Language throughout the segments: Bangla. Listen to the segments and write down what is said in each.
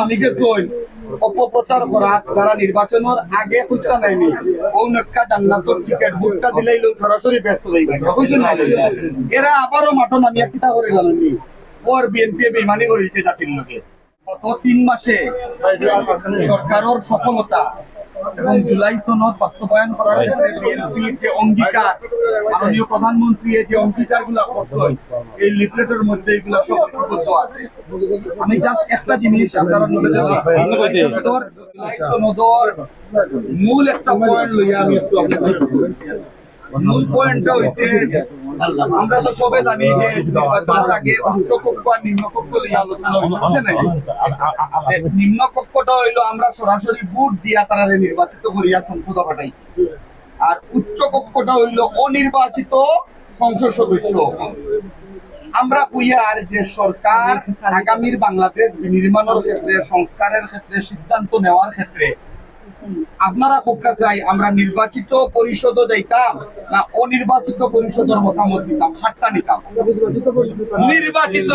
আমি যে কই অপপ্রচার করা যারা নির্বাচনের আগে খুঁজতে নেয়নি অনেকটা জান্নাতের টিকিট ভোটটা দিলেই লোক সরাসরি ব্যস্ত হয়ে গেছে বুঝলেন না? এরা আবারও মাঠো নামিয়া কিতা করে জানেননি ওর বিএনপি বেইমানি করেছে জাতির লোকে গত 3 মাসে সরকারের সফলতা এবং জুলাই সনদ বাস্তবায়ন করার ক্ষেত্রে বিএনপির যে অঙ্গীকার মাননীয় প্রধানমন্ত্রী যে অঙ্গীকার গুলা করছেন এই লিফলেটের মধ্যে এগুলা সব লিপিবদ্ধ আছে। আমি জাস্ট একটা জিনিস আপনারা জুলাই সনদর মূল একটা পয়েন্ট লইয়া আমি একটু আপনাদের মূল পয়েন্টটা হইছে আমরা তো সবাই জানি যে নির্বাচনের আগে উচ্চ কক্ষ আর নিম্ন কক্ষ লইয়া আলোচনা হইছে না। নিম্ন কক্ষটা হইলো আমরা সরাসরি ভোট দিয়া তারা নির্বাচিত করিয়া সংসদ পাঠাই, আর উচ্চ কক্ষটা হইলো অনির্বাচিত সংসদ সদস্য। আমরা কইয়ার যে সরকার আগামীর বাংলাদেশ নির্মাণের ক্ষেত্রে সংস্কারের ক্ষেত্রে সিদ্ধান্ত নেওয়ার ক্ষেত্রে আপনারা পক্ষে চাই আমরা নির্বাচিত পরিষদও যাইতাম না অনির্বাচিত পরিষদের মতামত নিতাম, হাতটা নিতাম নির্বাচিত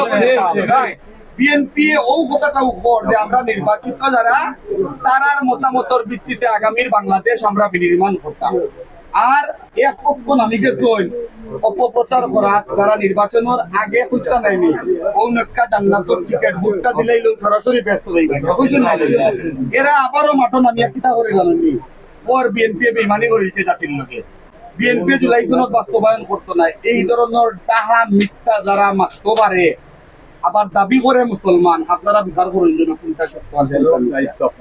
বিএনপি ও কথাটা উপর যে আমরা নির্বাচিত যারা তারার মতামতের ভিত্তিতে আগামীর বাংলাদেশ আমরা বিনির্মাণ করতাম। আর এক পক্ষ নামিকে কই অপপ্রচার করা যারা নির্বাচনের আগে খুঁজতে নেয়নি অনেকটা জান্নাতের টিকিট ভোটটা দিলেই লোক সরাসরি ব্যস্ত হয়ে গেছে বুঝলেন না? এরা আবারও মাঠো নামিয়া কিতা করে জানেননি ওর বিএনপি বেইমানি করেছে জাতির লোকে। বিএনপি জুলাই সনদ বাস্তবায়ন করতো না, এই ধরনের ডাহা মিথ্যা যারা মারতে পারে আবার দাবি করে মুসলমান আপনারা বিচার করুন যে কোনটা সত্য আছে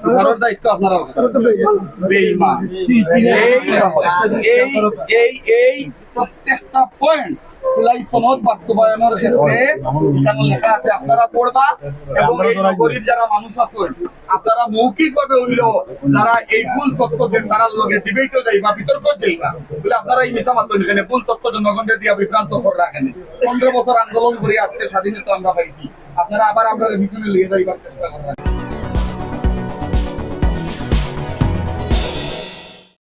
বিচারের দায়িত্ব আপনারা বেঈমান। এই প্রত্যেকটা পয়েন্ট জুলাই সনদ বাস্তবায়নের ক্ষেত্রে এখানে লেখা আছে আপনারা পড়বা এবং এই নগরীর যারা মানুষ আছেন আপনারা মৌখিক ভাবে হইলেও যারা এই ভুল তথ্য দেন তারা লগে ডিবেটও যাইবা বিতর্ক যাইবা বলে আপনারা এই মিশা মাত্র এখানে ভুল তথ্য জনগণকে দিয়া বিভ্রান্ত করে রাখেন। 15 বছর আন্দোলন করে আজকে স্বাধীনতা আমরা পাইছি, আপনারা আবার আমরা ভিতরে নিয়ে যাইবার চেষ্টা করবেন।